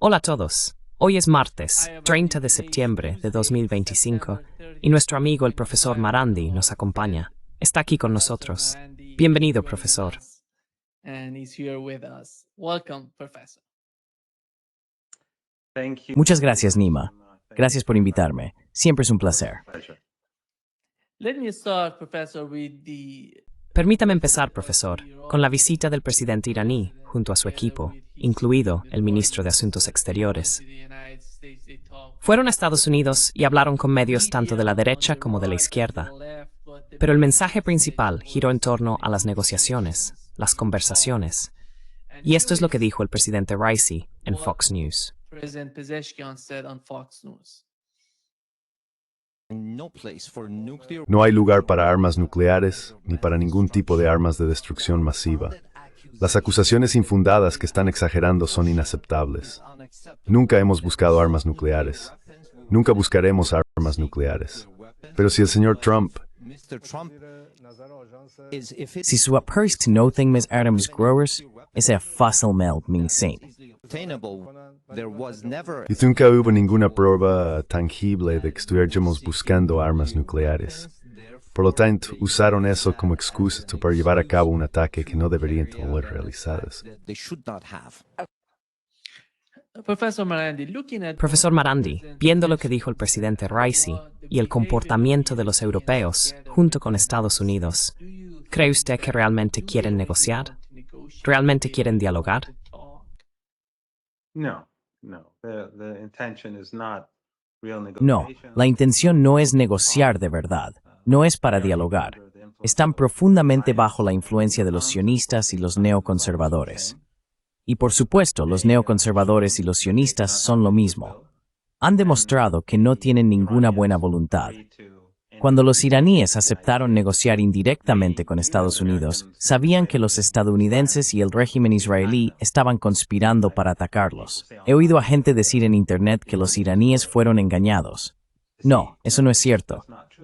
Hola a todos. Hoy es martes, 30 de septiembre de 2025, y nuestro amigo el profesor Marandi nos acompaña. Está aquí con nosotros. Bienvenido, profesor. Muchas gracias, Nima. Gracias por invitarme. Siempre es un placer. Permítame empezar, profesor, con la visita del presidente iraní junto a su equipo, incluido el ministro de Asuntos Exteriores. Fueron a Estados Unidos y hablaron con medios tanto de la derecha como de la izquierda. Pero el mensaje principal giró en torno a las negociaciones, las conversaciones. Y esto es lo que dijo el presidente Raisi en Fox News. No hay lugar para armas nucleares ni para ningún tipo de armas de destrucción masiva. Las acusaciones infundadas que están exagerando son inaceptables. Nunca hemos buscado armas nucleares. Nunca buscaremos armas nucleares. Pero si el señor Trump... Si su approach to nothing mis arms growers es fácilmente minsen. Y nunca hubo ninguna prueba tangible de que estuviéramos buscando armas nucleares. Por lo tanto, usaron eso como excusa para llevar a cabo un ataque que no deberían haber realizado. Profesor Marandi, viendo lo que dijo el presidente Raisi y el comportamiento de los europeos junto con Estados Unidos, ¿cree usted que realmente quieren negociar? ¿Realmente quieren dialogar? No, la intención no es negociar de verdad, no es para dialogar. Están profundamente bajo la influencia de los sionistas y los neoconservadores. Y por supuesto, los neoconservadores y los sionistas son lo mismo. Han demostrado que no tienen ninguna buena voluntad. Cuando los iraníes aceptaron negociar indirectamente con Estados Unidos, sabían que los estadounidenses y el régimen israelí estaban conspirando para atacarlos. He oído a gente decir en Internet que los iraníes fueron engañados. No, eso no es cierto.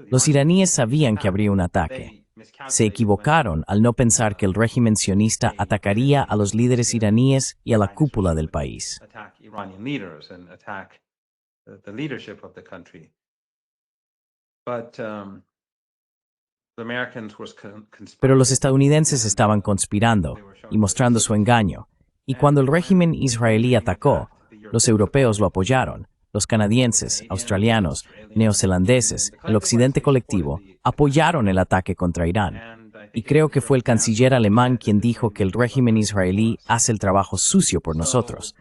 Los iraníes sabían que habría un ataque. Se equivocaron al no pensar que el régimen sionista atacaría a los líderes iraníes y a la cúpula del país. Pero los estadounidenses estaban conspirando y mostrando su engaño, y cuando el régimen israelí atacó, los europeos lo apoyaron. Los canadienses, australianos, neozelandeses, el occidente colectivo, apoyaron el ataque contra Irán. Y creo que fue el canciller alemán quien dijo que el régimen israelí hace el trabajo sucio por nosotros.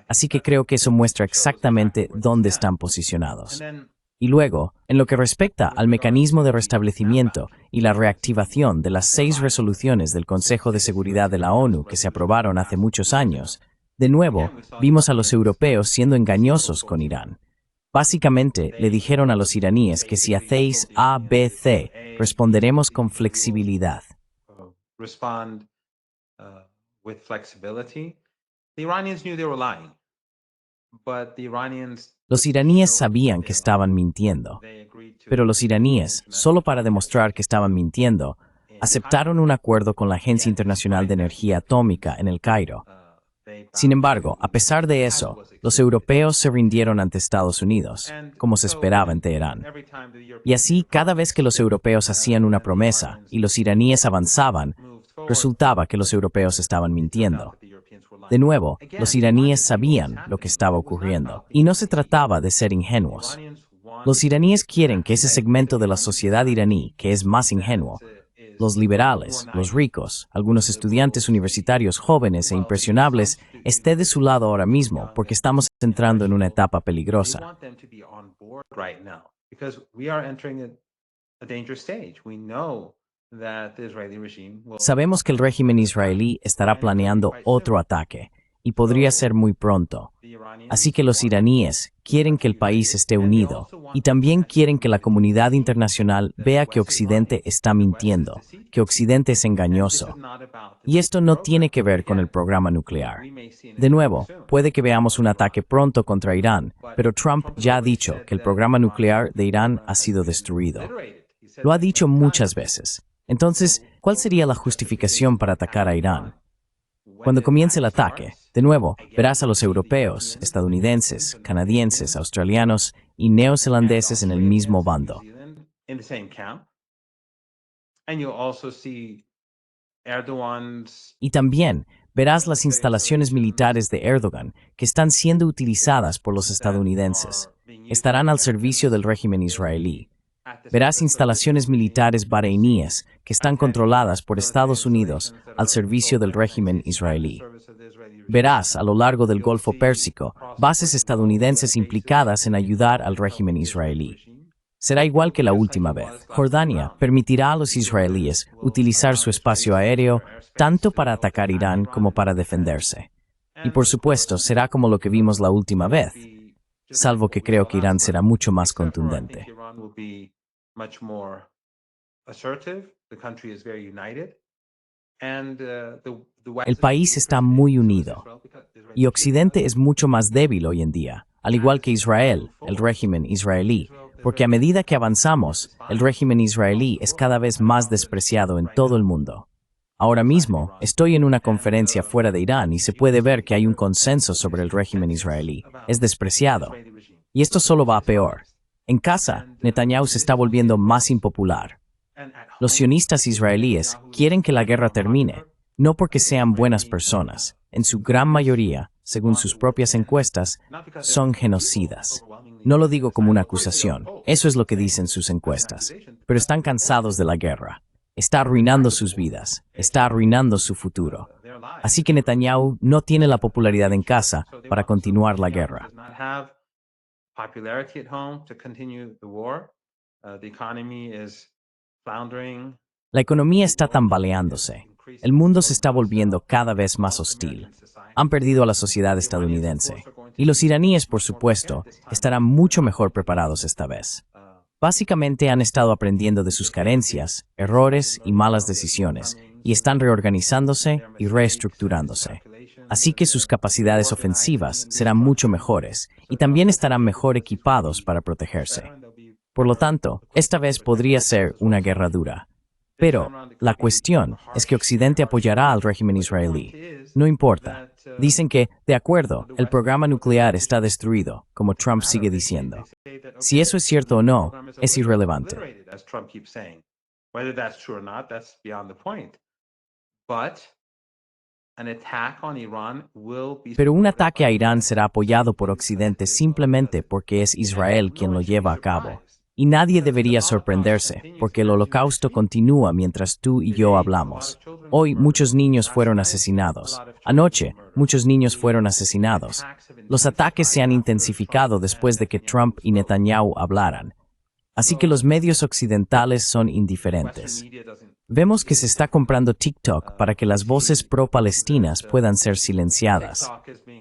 Así que creo que eso muestra exactamente dónde están posicionados. Y luego, en lo que respecta al mecanismo de restablecimiento y la reactivación de las 6 resoluciones del Consejo de Seguridad de la ONU que se aprobaron hace muchos años, de nuevo, vimos a los europeos siendo engañosos con Irán. Básicamente, le dijeron a los iraníes que si hacéis A, B, C, responderemos con flexibilidad. Los iraníes sabían que estaban mintiendo, pero los iraníes, solo para demostrar que estaban mintiendo, aceptaron un acuerdo con la Agencia Internacional de Energía Atómica en el Cairo. Sin embargo, a pesar de eso, los europeos se rindieron ante Estados Unidos, como se esperaba en Teherán. Y así, cada vez que los europeos hacían una promesa y los iraníes avanzaban, resultaba que los europeos estaban mintiendo. De nuevo, los iraníes sabían lo que estaba ocurriendo, y no se trataba de ser ingenuos. Los iraníes quieren que ese segmento de la sociedad iraní, que es más ingenuo, los liberales, los ricos, algunos estudiantes universitarios jóvenes e impresionables, esté de su lado ahora mismo porque estamos entrando en una etapa peligrosa. Sabemos que el régimen israelí estará planeando otro ataque y podría ser muy pronto. Así que los iraníes quieren que el país esté unido y también quieren que la comunidad internacional vea que Occidente está mintiendo, que Occidente es engañoso. Y esto no tiene que ver con el programa nuclear. De nuevo, puede que veamos un ataque pronto contra Irán, pero Trump ya ha dicho que el programa nuclear de Irán ha sido destruido. Lo ha dicho muchas veces. Entonces, ¿cuál sería la justificación para atacar a Irán? Cuando comience el ataque, de nuevo, verás a los europeos, estadounidenses, canadienses, australianos y neozelandeses en el mismo bando. Y también verás las instalaciones militares de Erdogan que están siendo utilizadas por los estadounidenses. Estarán al servicio del régimen israelí. Verás instalaciones militares bareiníes que están controladas por Estados Unidos al servicio del régimen israelí. Verás a lo largo del Golfo Pérsico bases estadounidenses implicadas en ayudar al régimen israelí. Será igual que la última vez. Jordania permitirá a los israelíes utilizar su espacio aéreo tanto para atacar Irán como para defenderse. Y por supuesto, será como lo que vimos la última vez, salvo que creo que Irán será mucho más contundente. El país está muy unido y Occidente es mucho más débil hoy en día, al igual que Israel, el régimen israelí, porque a medida que avanzamos, el régimen israelí es cada vez más despreciado en todo el mundo. Ahora mismo, estoy en una conferencia fuera de Irán y se puede ver que hay un consenso sobre el régimen israelí. Es despreciado. Y esto solo va a peor. En casa, Netanyahu se está volviendo más impopular. Los sionistas israelíes quieren que la guerra termine, no porque sean buenas personas. En su gran mayoría, según sus propias encuestas, son genocidas. No lo digo como una acusación, eso es lo que dicen sus encuestas. Pero están cansados de la guerra. Está arruinando sus vidas, está arruinando su futuro. Así que Netanyahu no tiene la popularidad en casa para continuar la guerra. La economía está tambaleándose. El mundo se está volviendo cada vez más hostil. Han perdido a la sociedad estadounidense. Y los iraníes, por supuesto, estarán mucho mejor preparados esta vez. Básicamente han estado aprendiendo de sus carencias, errores y malas decisiones, y están reorganizándose y reestructurándose. Así que sus capacidades ofensivas serán mucho mejores, y también estarán mejor equipados para protegerse. Por lo tanto, esta vez podría ser una guerra dura. Pero la cuestión es que Occidente apoyará al régimen israelí. No importa. Dicen que, de acuerdo, el programa nuclear está destruido, como Trump sigue diciendo. Si eso es cierto o no, es irrelevante. Pero un ataque a Irán será apoyado por Occidente simplemente porque es Israel quien lo lleva a cabo. Y nadie debería sorprenderse, porque el holocausto continúa mientras tú y yo hablamos. Hoy muchos niños fueron asesinados. Anoche, muchos niños fueron asesinados. Los ataques se han intensificado después de que Trump y Netanyahu hablaran. Así que los medios occidentales son indiferentes. Vemos que se está comprando TikTok para que las voces pro-palestinas puedan ser silenciadas.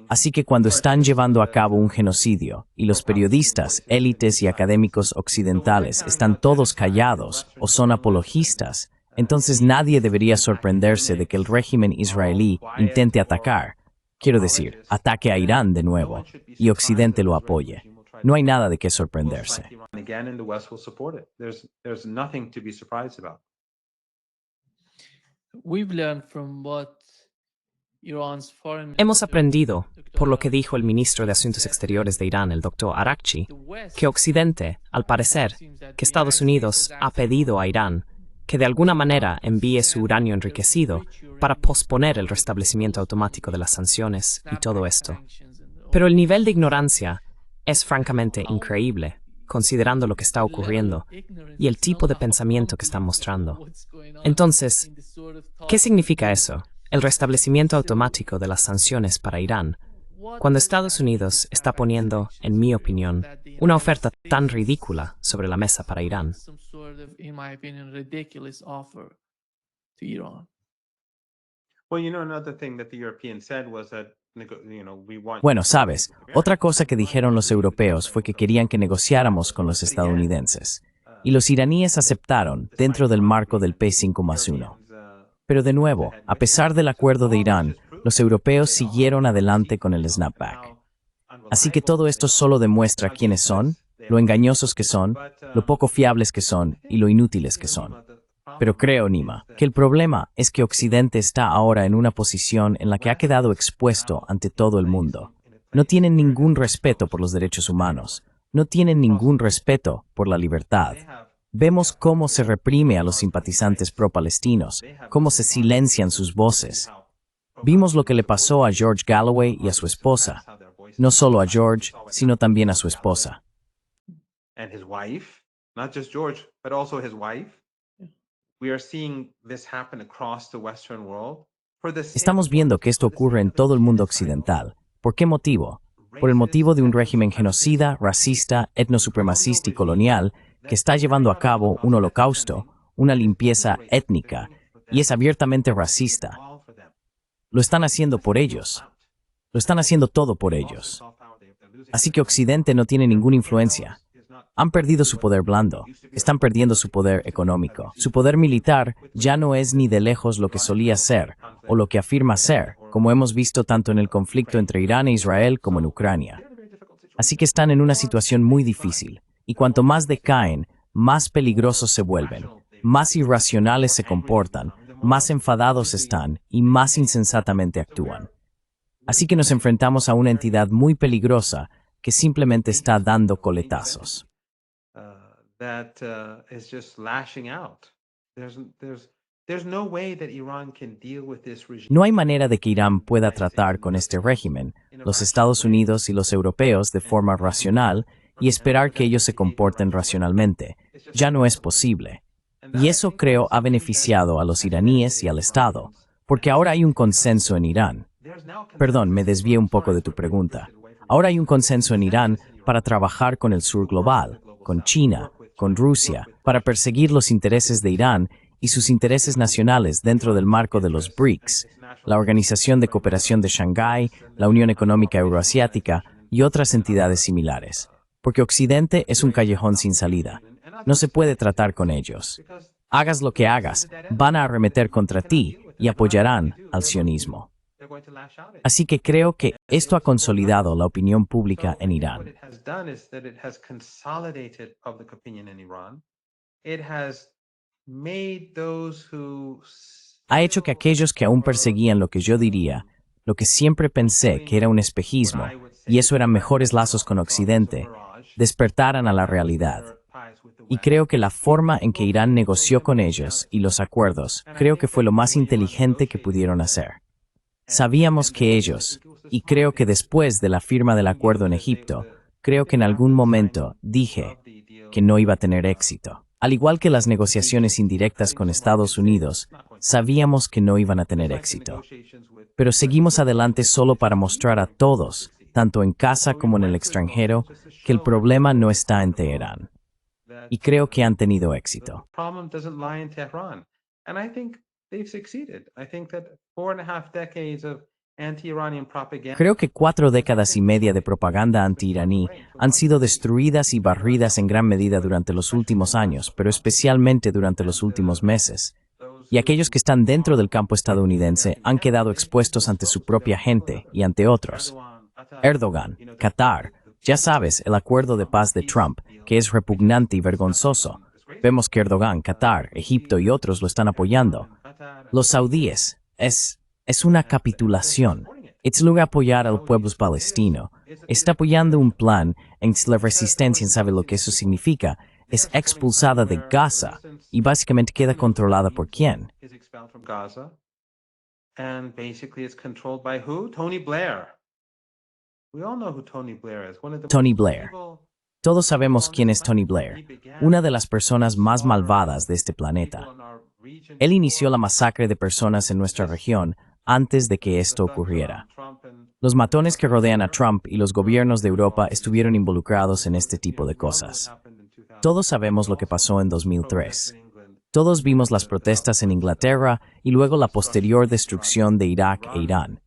Así que cuando están llevando a cabo un genocidio, y los periodistas, élites y académicos occidentales están todos callados o son apologistas, entonces nadie debería sorprenderse de que el régimen israelí intente atacar, quiero decir, ataque a Irán de nuevo, y Occidente lo apoye. No hay nada de qué sorprenderse. Hemos aprendido, por lo que dijo el ministro de Asuntos Exteriores de Irán, el Dr. Arakchi, que Occidente, al parecer, que Estados Unidos ha pedido a Irán que de alguna manera envíe su uranio enriquecido para posponer el restablecimiento automático de las sanciones y todo esto. Pero el nivel de ignorancia es francamente increíble, considerando lo que está ocurriendo y el tipo de pensamiento que están mostrando. Entonces, ¿qué significa eso? El restablecimiento automático de las sanciones para Irán, cuando Estados Unidos está poniendo, en mi opinión, una oferta tan ridícula sobre la mesa para Irán. Bueno, sabes, otra cosa que dijeron los europeos fue que querían que negociáramos con los estadounidenses. Y los iraníes aceptaron dentro del marco del P5+1. Pero de nuevo, a pesar del acuerdo de Irán, los europeos siguieron adelante con el snapback. Así que todo esto solo demuestra quiénes son, lo engañosos que son, lo poco fiables que son y lo inútiles que son. Pero creo, Nima, que el problema es que Occidente está ahora en una posición en la que ha quedado expuesto ante todo el mundo. No tienen ningún respeto por los derechos humanos. No tienen ningún respeto por la libertad. Vemos cómo se reprime a los simpatizantes pro-palestinos, cómo se silencian sus voces. Vimos lo que le pasó a George Galloway y a su esposa. No solo a George, sino también a su esposa. And his wife, not just George, but also his wife. We are seeing this happen across the Western world. Estamos viendo que esto ocurre en todo el mundo occidental. ¿Por qué motivo? Por el motivo de un régimen genocida, racista, etnosupremacista y colonial que está llevando a cabo un holocausto, una limpieza étnica, y es abiertamente racista. Lo están haciendo por ellos. Lo están haciendo todo por ellos. Así que Occidente no tiene ninguna influencia. Han perdido su poder blando, están perdiendo su poder económico. Su poder militar ya no es ni de lejos lo que solía ser, o lo que afirma ser, como hemos visto tanto en el conflicto entre Irán e Israel como en Ucrania. Así que están en una situación muy difícil, y cuanto más decaen, más peligrosos se vuelven, más irracionales se comportan, más enfadados están y más insensatamente actúan. Así que nos enfrentamos a una entidad muy peligrosa que simplemente está dando coletazos. Is just lashing out. There's no way that Iran can deal with this regime. No hay manera de que Irán pueda tratar con este régimen, los Estados Unidos y los europeos de forma racional y esperar que ellos se comporten racionalmente. Ya no es posible. Y eso creo ha beneficiado a los iraníes y al Estado, porque ahora hay un consenso en Irán. Perdón, me desvié un poco de tu pregunta. Ahora hay un consenso en Irán para trabajar con el sur global, con China, con Rusia, para perseguir los intereses de Irán y sus intereses nacionales dentro del marco de los BRICS, la Organización de Cooperación de Shanghái, la Unión Económica Euroasiática y otras entidades similares. Porque Occidente es un callejón sin salida. No se puede tratar con ellos. Hagas lo que hagas, van a arremeter contra ti y apoyarán al sionismo. Así que creo que esto ha consolidado la opinión pública en Irán. Ha hecho que aquellos que aún perseguían lo que yo diría, lo que siempre pensé que era un espejismo, y eso eran mejores lazos con Occidente, despertaran a la realidad. Y creo que la forma en que Irán negoció con ellos y los acuerdos, creo que fue lo más inteligente que pudieron hacer. Sabíamos que ellos, y creo que después de la firma del acuerdo en Egipto, creo que en algún momento dije que no iba a tener éxito. Al igual que las negociaciones indirectas con Estados Unidos, sabíamos que no iban a tener éxito. Pero seguimos adelante solo para mostrar a todos, tanto en casa como en el extranjero, que el problema no está en Teherán. Y creo que han tenido éxito. Creo que 4 décadas y media de propaganda anti-iraní han sido destruidas y barridas en gran medida durante los últimos años, pero especialmente durante los últimos meses. Y aquellos que están dentro del campo estadounidense han quedado expuestos ante su propia gente y ante otros. Erdogan, Qatar, ya sabes, el acuerdo de paz de Trump, que es repugnante y vergonzoso. Vemos que Erdogan, Qatar, Egipto y otros lo están apoyando. Los saudíes, es una capitulación. En lugar de apoyar al pueblo palestino, está apoyando un plan en que la resistencia, ¿sabe lo que eso significa? Es expulsada de Gaza y básicamente queda controlada por ¿quién? Tony Blair. Todos sabemos quién es Tony Blair, una de las personas más malvadas de este planeta. Él inició la masacre de personas en nuestra región antes de que esto ocurriera. Los matones que rodean a Trump y los gobiernos de Europa estuvieron involucrados en este tipo de cosas. Todos sabemos lo que pasó en 2003. Todos vimos las protestas en Inglaterra y luego la posterior destrucción de Irak e Irán.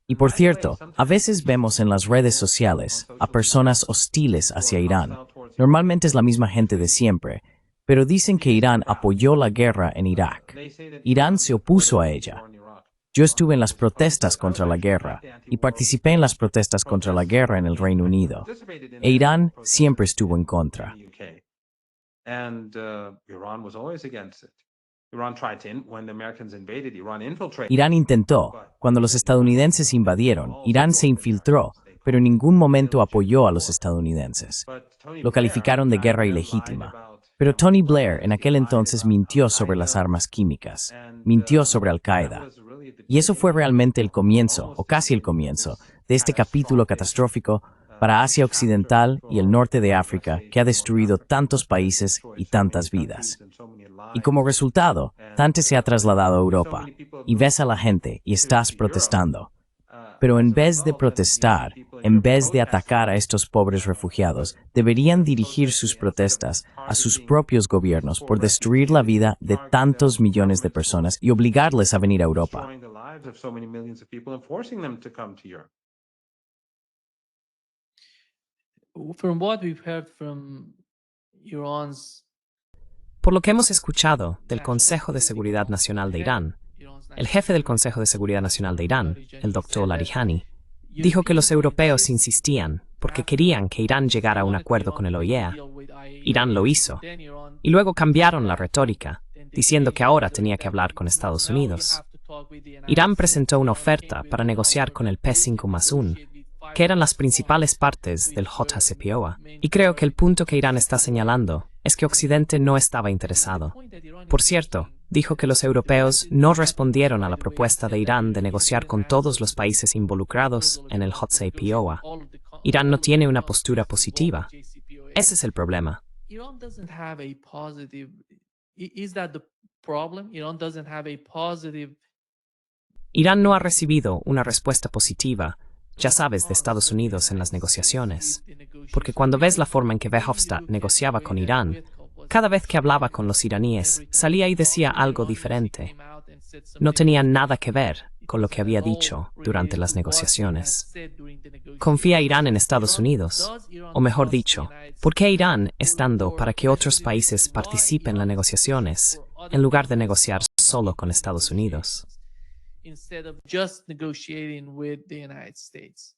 Y por cierto, a veces vemos en las redes sociales a personas hostiles hacia Irán. Normalmente es la misma gente de siempre, pero dicen que Irán apoyó la guerra en Irak. Irán se opuso a ella. Yo estuve en las protestas contra la guerra y participé en las protestas contra la guerra en el Reino Unido. E Irán siempre estuvo en contra. Iran tried to, when the Americans invaded, Iran infiltrated. Irán intentó. Cuando los estadounidenses invadieron, Irán se infiltró, pero en ningún momento apoyó a los estadounidenses. Lo calificaron de guerra ilegítima. Pero Tony Blair en aquel entonces mintió sobre las armas químicas, mintió sobre Al-Qaeda. Y eso fue realmente el comienzo, o casi el comienzo, de este capítulo catastrófico para Asia Occidental y el norte de África que ha destruido tantos países y tantas vidas. Y como resultado, Dante se ha trasladado a Europa, y ves a la gente y estás protestando. Pero en vez de protestar, en vez de atacar a estos pobres refugiados, deberían dirigir sus protestas a sus propios gobiernos por destruir la vida de tantos millones de personas y obligarles a venir a Europa. From what we've heard from Iran's Por lo que hemos escuchado del Consejo de Seguridad Nacional de Irán, el jefe del Consejo de Seguridad Nacional de Irán, el Dr. Larijani, dijo que los europeos insistían porque querían que Irán llegara a un acuerdo con el OIEA. Irán lo hizo, y luego cambiaron la retórica, diciendo que ahora tenía que hablar con Estados Unidos. Irán presentó una oferta para negociar con el P5+1, que eran las principales partes del JCPOA, y creo que el punto que Irán está señalando es que Occidente no estaba interesado. Por cierto, dijo que los europeos no respondieron a la propuesta de Irán de negociar con todos los países involucrados en el JCPOA. Irán no tiene una postura positiva. Ese es el problema. Iran doesn't have a positive. Is that the problem? Iran doesn't have a positive. Irán no ha recibido una respuesta positiva, ya sabes, de Estados Unidos en las negociaciones. Porque cuando ves la forma en que Verhofstadt negociaba con Irán, cada vez que hablaba con los iraníes, salía y decía algo diferente. No tenía nada que ver con lo que había dicho durante las negociaciones. ¿Confía Irán en Estados Unidos? O mejor dicho, ¿por qué Irán es dando para que otros países participen en las negociaciones en lugar de negociar solo con Estados Unidos? Instead of just negotiating with the United States?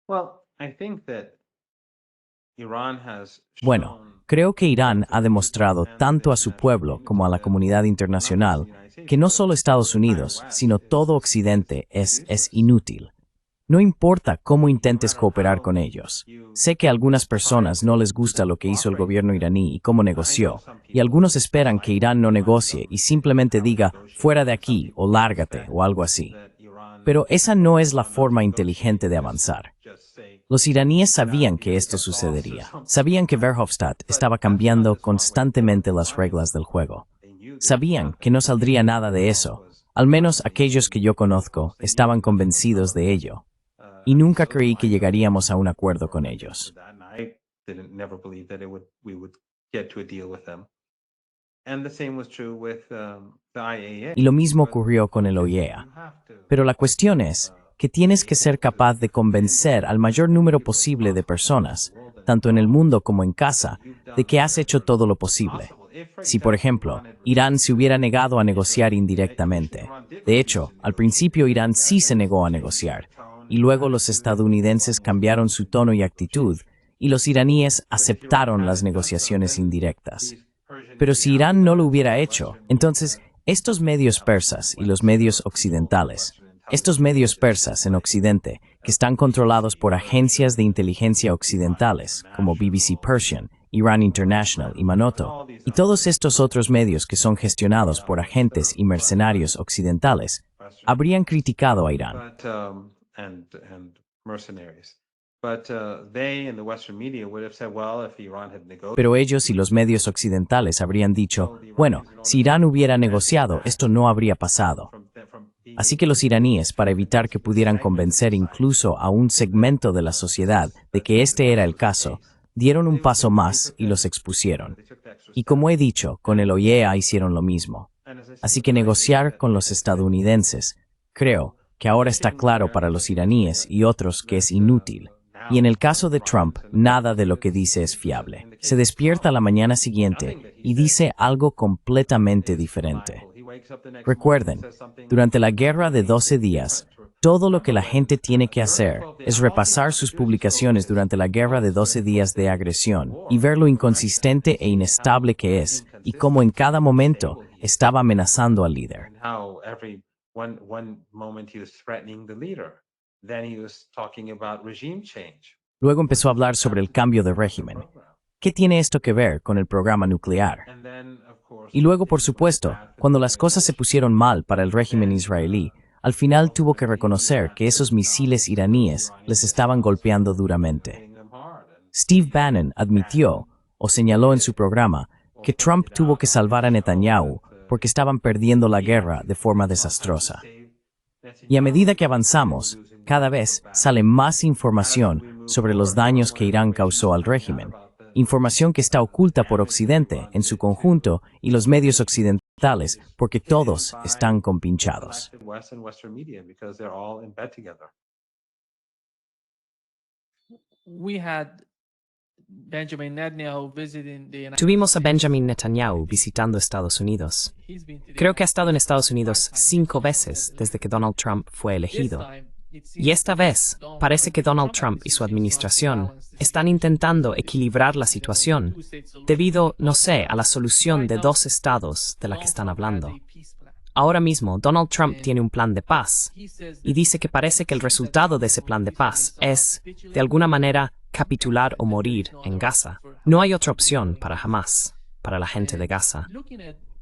Well, I think that Iran has Bueno, creo que Irán ha demostrado tanto a su pueblo como a la comunidad internacional que no solo Estados Unidos, sino todo Occidente es inútil. No importa cómo intentes cooperar con ellos. Sé que a algunas personas no les gusta lo que hizo el gobierno iraní y cómo negoció, y algunos esperan que Irán no negocie y simplemente diga fuera de aquí o lárgate o algo así. Pero esa no es la forma inteligente de avanzar. Los iraníes sabían que esto sucedería. Sabían que Verhofstadt estaba cambiando constantemente las reglas del juego. Sabían que no saldría nada de eso. Al menos aquellos que yo conozco estaban convencidos de ello. Y nunca creí que llegaríamos a un acuerdo con ellos. Y lo mismo ocurrió con el OIEA. Pero la cuestión es que tienes que ser capaz de convencer al mayor número posible de personas, tanto en el mundo como en casa, de que has hecho todo lo posible. Si, por ejemplo, Irán se hubiera negado a negociar indirectamente. De hecho, al principio Irán sí se negó a negociar, y luego los estadounidenses cambiaron su tono y actitud, y los iraníes aceptaron las negociaciones indirectas. Pero si Irán no lo hubiera hecho, entonces estos medios persas y los medios occidentales, estos medios persas en Occidente, que están controlados por agencias de inteligencia occidentales, como BBC Persian, Iran International y Manoto, y todos estos otros medios que son gestionados por agentes y mercenarios occidentales, habrían criticado a Irán. Pero ellos y los medios occidentales habrían dicho, bueno, si Irán hubiera negociado, esto no habría pasado. Así que los iraníes, para evitar que pudieran convencer incluso a un segmento de la sociedad de que este era el caso, dieron un paso más y los expusieron. Y como he dicho, con el OIEA hicieron lo mismo. Así que negociar con los estadounidenses, creo que ahora está claro para los iraníes y otros que es inútil. Y en el caso de Trump, nada de lo que dice es fiable. Se despierta la mañana siguiente y dice algo completamente diferente. Recuerden, durante la guerra de 12 días, Todo lo que la gente tiene que hacer es repasar sus publicaciones durante la guerra de 12 días de agresión y ver lo inconsistente e inestable que es y cómo en cada momento estaba amenazando al líder. And how one moment he was threatening the leader, then he was talking about regime change. Luego empezó a hablar sobre el cambio de régimen. ¿Qué tiene esto que ver con el programa nuclear? And then, of course, Y luego, por supuesto, cuando las cosas se pusieron mal para el régimen israelí, al final tuvo que reconocer que esos misiles iraníes les estaban golpeando duramente. hitting them hard. And Steve Bannon admitió o señaló en su programa que Trump tuvo que salvar a Netanyahu porque estaban perdiendo la guerra de forma desastrosa. Y a medida que avanzamos, cada vez sale más información sobre los daños que Irán causó al régimen, información que está oculta por Occidente en su conjunto y los medios occidentales porque todos están compinchados. West and Western media because they're all in bed together. We had Benjamin Netanyahu visiting the United Tuvimos a Benjamin Netanyahu visitando Estados Unidos. He's been to the Creo que ha United estado en Estados States Unidos 5 veces desde que Donald Trump fue This elegido. time, it Y seems esta vez parece que Donald Trump y su administración están intentando equilibrar la situación debido, no sé, a la solución de 2 estados de la que están hablando. Ahora mismo, Donald Trump tiene un plan de paz y dice que parece que el resultado de ese plan de paz es, de alguna manera, capitular o morir en Gaza. No hay otra opción para Hamas, para la gente de Gaza.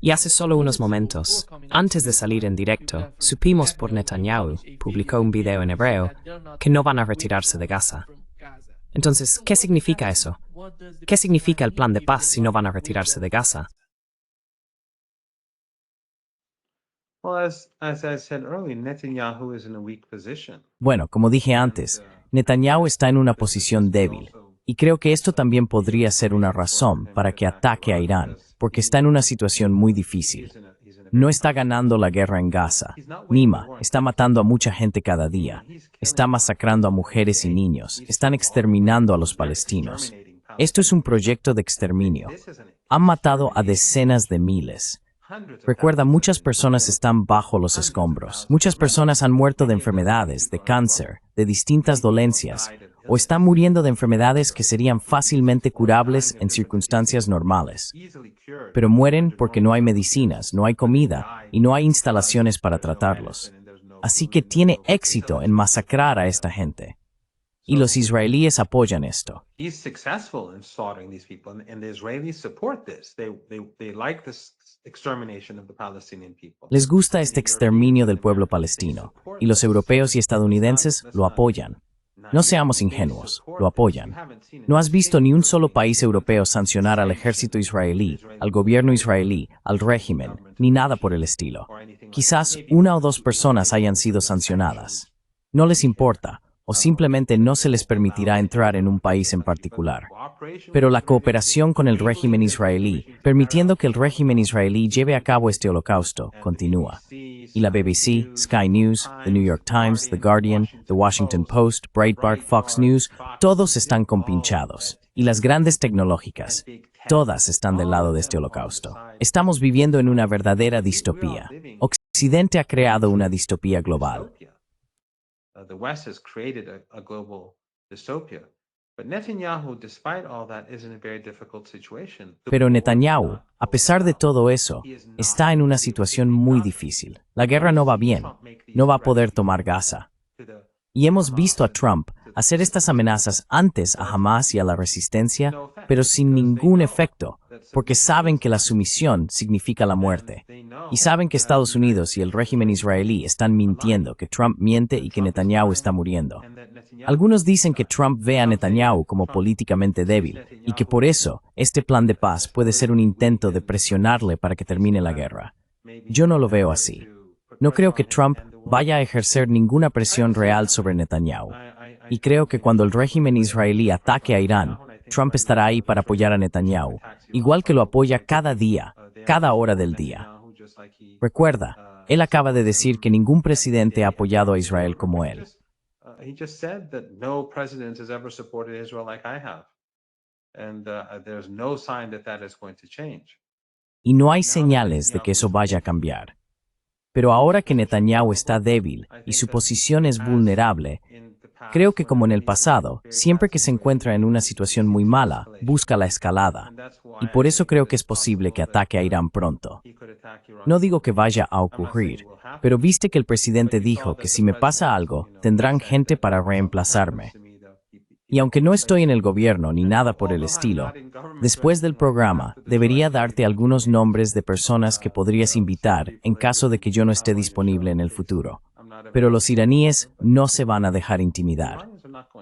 Y hace solo unos momentos, antes de salir en directo, supimos por Netanyahu, publicó un video en hebreo, que no van a retirarse de Gaza. Entonces, ¿qué significa eso? ¿Qué significa el plan de paz si no van a retirarse de Gaza? Well, as I said earlier, Netanyahu is in a weak position. Bueno, como dije antes, Netanyahu está en una posición débil, y creo que esto también podría ser una razón para que ataque a Irán, porque está en una situación muy difícil. No está ganando la guerra en Gaza. Nima está matando a mucha gente cada día. Está masacrando a mujeres y niños. Están exterminando a los palestinos. Esto es un proyecto de exterminio. Han matado a decenas de miles. Recuerda, muchas personas están bajo los escombros. Muchas personas han muerto de enfermedades, de cáncer, de distintas dolencias, o están muriendo de enfermedades que serían fácilmente curables en circunstancias normales. Pero mueren porque no hay medicinas, no hay comida y no hay instalaciones para tratarlos. Así que tiene éxito en masacrar a esta gente. Y los israelíes apoyan esto. He's successful in slaughtering these people, and the Israelis support this. They like this extermination of the Palestinian people. Les gusta este exterminio del pueblo palestino, y los europeos y estadounidenses lo apoyan. No seamos ingenuos, lo apoyan. No has visto ni un solo país europeo sancionar al ejército israelí, al gobierno israelí, al régimen, ni nada por el estilo. Quizás 1 o 2 personas hayan sido sancionadas. No les importa, o simplemente no se les permitirá entrar en un país en particular. Pero la cooperación con el régimen israelí, permitiendo que el régimen israelí lleve a cabo este holocausto, continúa. Y la BBC, Sky News, The New York Times, The Guardian, The Washington Post, Breitbart, Fox News, todos están compinchados. Y las grandes tecnológicas, todas están del lado de este holocausto. Estamos viviendo en una verdadera distopía. Occidente ha creado una distopía global. The West has created a global dystopia. But Netanyahu, despite all that, is in a very difficult situation. Pero Netanyahu, a pesar de todo eso, está en una situación muy difícil. La guerra no va bien. No va a poder tomar Gaza. Y hemos visto a Trump hacer estas amenazas antes a Hamas y a la resistencia, pero sin ningún efecto, porque saben que la sumisión significa la muerte. Y saben que Estados Unidos y el régimen israelí están mintiendo, que Trump miente y que Netanyahu está muriendo. Algunos dicen que Trump ve a Netanyahu como políticamente débil y que por eso este plan de paz puede ser un intento de presionarle para que termine la guerra. Yo no lo veo así. No creo que Trump vaya a ejercer ninguna presión real sobre Netanyahu. Y creo que cuando el régimen israelí ataque a Irán, Trump estará ahí para apoyar a Netanyahu, igual que lo apoya cada día, cada hora del día. Recuerda, él acaba de decir que ningún presidente ha apoyado a Israel como él. He just said that no president has ever supported Israel like I have. And there's no sign that that is going to change. Y no hay señales de que eso vaya a cambiar. Pero ahora que Netanyahu está débil y su posición es vulnerable, creo que como en el pasado, siempre que se encuentra en una situación muy mala, busca la escalada. Y por eso creo que es posible que ataque a Irán pronto. No digo que vaya a ocurrir, pero viste que el presidente dijo que si me pasa algo, tendrán gente para reemplazarme. Y aunque no estoy en el gobierno ni nada por el estilo, después del programa debería darte algunos nombres de personas que podrías invitar en caso de que yo no esté disponible en el futuro. Pero los iraníes no se van a dejar intimidar.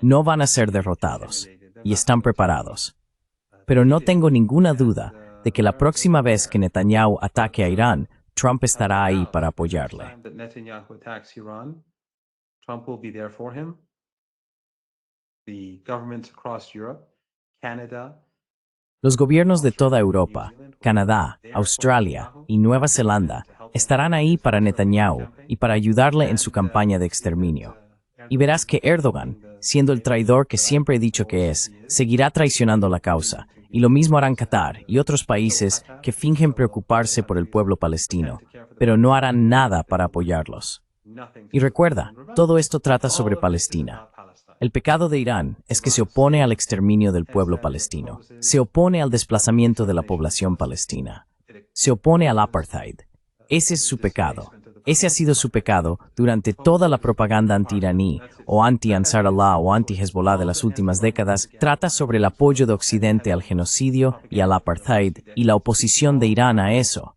No van a ser derrotados. Y están preparados. Pero no tengo ninguna duda de que la próxima vez que Netanyahu ataque a Irán, Trump estará ahí para apoyarle. Los gobiernos de toda Europa, Canadá, Australia y Nueva Zelanda estarán ahí para Netanyahu y para ayudarle en su campaña de exterminio. Y verás que Erdogan, siendo el traidor que siempre he dicho que es, seguirá traicionando la causa, y lo mismo harán Qatar y otros países que fingen preocuparse por el pueblo palestino, pero no harán nada para apoyarlos. Y recuerda, todo esto trata sobre Palestina. El pecado de Irán es que se opone al exterminio del pueblo palestino, se opone al desplazamiento de la población palestina, se opone al apartheid. Ese es su pecado. Ese ha sido su pecado durante toda la propaganda anti-iraní o anti-Ansar Allah o anti-Hezbollah de las últimas décadas. Trata sobre el apoyo de Occidente al genocidio y al apartheid y la oposición de Irán a eso.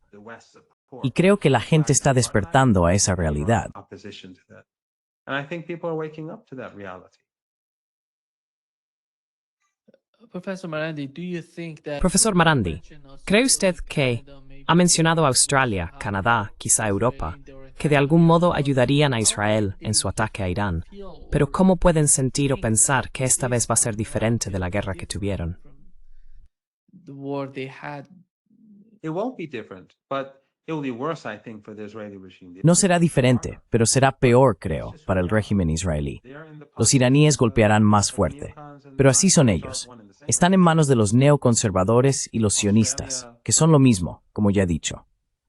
Y creo que la gente está despertando a esa realidad. Profesor Marandi, ¿cree usted que ha mencionado Australia, Canadá, quizá Europa, que de algún modo ayudarían a Israel en su ataque a Irán? Pero ¿cómo pueden sentir o pensar que esta vez va a ser diferente de la guerra que tuvieron? No será diferente, pero será peor, creo, para el régimen israelí. Los iraníes golpearán más fuerte, pero así son ellos. Están en manos de los neoconservadores y los sionistas, que son lo mismo, como ya he dicho.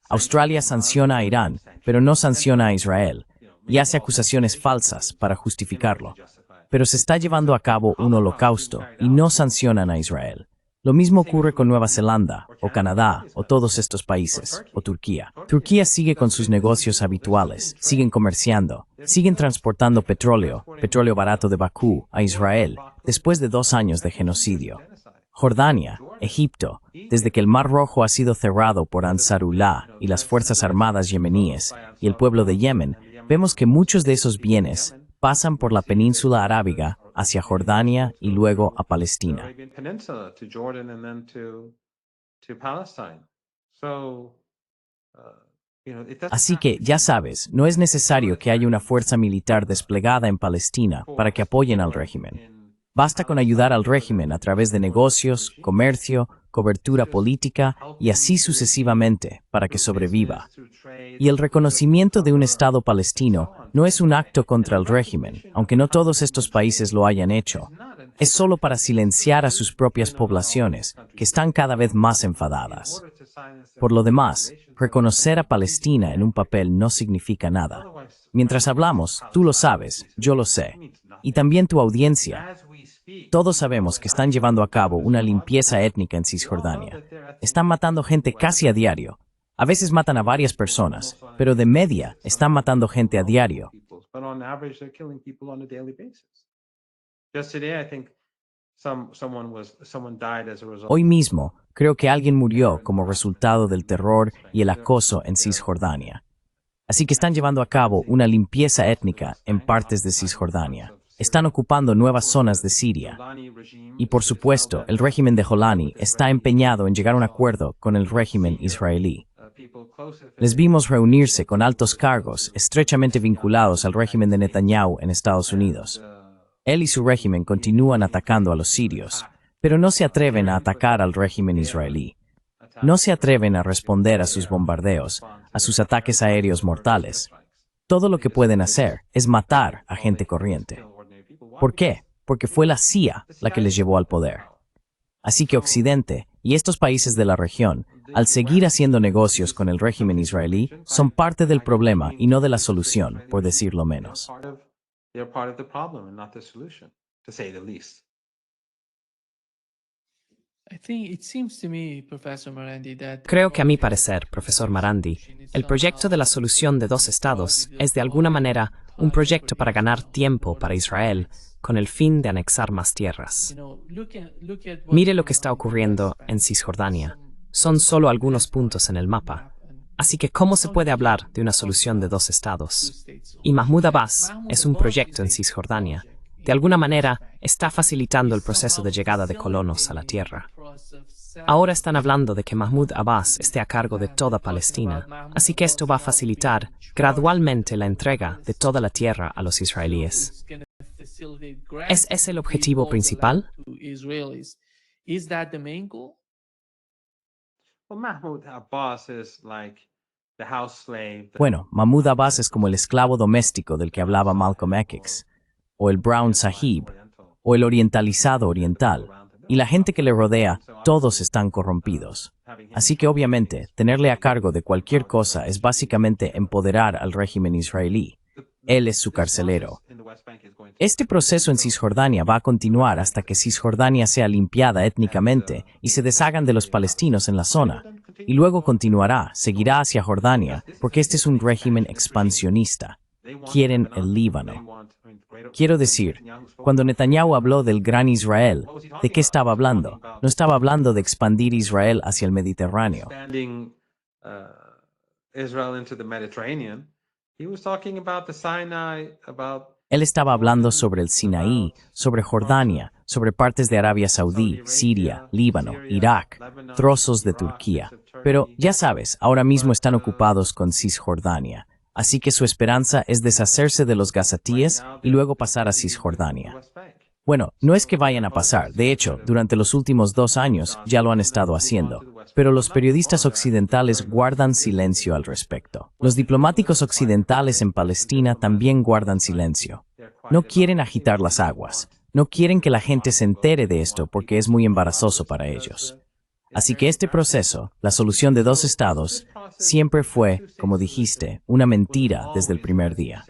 Australia sanciona a Irán, pero no sanciona a Israel, y hace acusaciones falsas para justificarlo. Pero se está llevando a cabo un holocausto y no sancionan a Israel. Lo mismo ocurre con Nueva Zelanda, o Canadá, o todos estos países, o Turquía. Turquía sigue con sus negocios habituales, siguen comerciando, siguen transportando petróleo barato de Bakú, a Israel, después de 2 años de genocidio. Jordania, Egipto, desde que el Mar Rojo ha sido cerrado por Ansarullah y las Fuerzas Armadas yemeníes y el pueblo de Yemen, vemos que muchos de esos bienes pasan por la península arábiga hacia Jordania y luego a Palestina. Así que, ya sabes, no es necesario que haya una fuerza militar desplegada en Palestina para que apoyen al régimen. Basta con ayudar al régimen a través de negocios, comercio, cobertura política y así sucesivamente para que sobreviva. Y el reconocimiento de un Estado palestino no es un acto contra el régimen, aunque no todos estos países lo hayan hecho. Es solo para silenciar a sus propias poblaciones, que están cada vez más enfadadas. Por lo demás, reconocer a Palestina en un papel no significa nada. Mientras hablamos, tú lo sabes, yo lo sé, y también tu audiencia. Todos sabemos que están llevando a cabo una limpieza étnica en Cisjordania. Están matando gente casi a diario. A veces matan a varias personas, pero de media están matando gente a diario. Hoy mismo, creo que alguien murió como resultado del terror y el acoso en Cisjordania. Así que están llevando a cabo una limpieza étnica en partes de Cisjordania. Están ocupando nuevas zonas de Siria. Y por supuesto, el régimen de Jolani está empeñado en llegar a un acuerdo con el régimen israelí. Les vimos reunirse con altos cargos estrechamente vinculados al régimen de Netanyahu en Estados Unidos. Él y su régimen continúan atacando a los sirios, pero no se atreven a atacar al régimen israelí. No se atreven a responder a sus bombardeos, a sus ataques aéreos mortales. Todo lo que pueden hacer es matar a gente corriente. ¿Por qué? Porque fue la CIA la que les llevó al poder. Así que Occidente Y estos países de la región, al seguir haciendo negocios con el régimen israelí, son parte del problema y no de la solución, por decirlo menos. They're part of the problem and not the solution, to say the least. Creo que a mi parecer, profesor Marandi, el proyecto de la solución de dos estados es de alguna manera un proyecto para ganar tiempo para Israel con el fin de anexar más tierras. Mire lo que está ocurriendo en Cisjordania. Son solo algunos puntos en el mapa. Así que, ¿cómo se puede hablar de una solución de dos estados? Y Mahmoud Abbas es un proyecto en Cisjordania. De alguna manera, está facilitando el proceso de llegada de colonos a la tierra. Ahora están hablando de que Mahmoud Abbas esté a cargo de toda Palestina, así que esto va a facilitar gradualmente la entrega de toda la tierra a los israelíes. ¿Es ese el objetivo principal? Well, Mahmoud Abbas is like the house slave. Bueno, Mahmoud Abbas es como el esclavo doméstico del que hablaba Malcolm X, o el Brown Sahib, o el orientalizado oriental, y la gente que le rodea, todos están corrompidos. Así que obviamente, tenerle a cargo de cualquier cosa es básicamente empoderar al régimen israelí. Él es su carcelero. Este proceso en Cisjordania va a continuar hasta que Cisjordania sea limpiada étnicamente y se deshagan de los palestinos en la zona. Y luego continuará, seguirá hacia Jordania, porque este es un régimen expansionista. Quieren el Líbano. Quiero decir, cuando Netanyahu habló del Gran Israel, ¿de qué estaba hablando? No estaba hablando de expandir Israel hacia el Mediterráneo. Expanding Israel into the Mediterranean. He was talking about the Sinai, about Él estaba hablando sobre el Sinaí, sobre Jordania, sobre partes de Arabia Saudí, Siria, Líbano, Irak, trozos de Turquía. Pero, ya sabes, ahora mismo están ocupados con Cisjordania. Así que su esperanza es deshacerse de los gazatíes y luego pasar a Cisjordania. Bueno, no es que vayan a pasar, de hecho, durante los últimos 2 años ya lo han estado haciendo. Pero los periodistas occidentales guardan silencio al respecto. Los diplomáticos occidentales en Palestina también guardan silencio. No quieren agitar las aguas. No quieren que la gente se entere de esto porque es muy embarazoso para ellos. Así que este proceso, la solución de 2 estados, siempre fue, como dijiste, una mentira desde el primer día.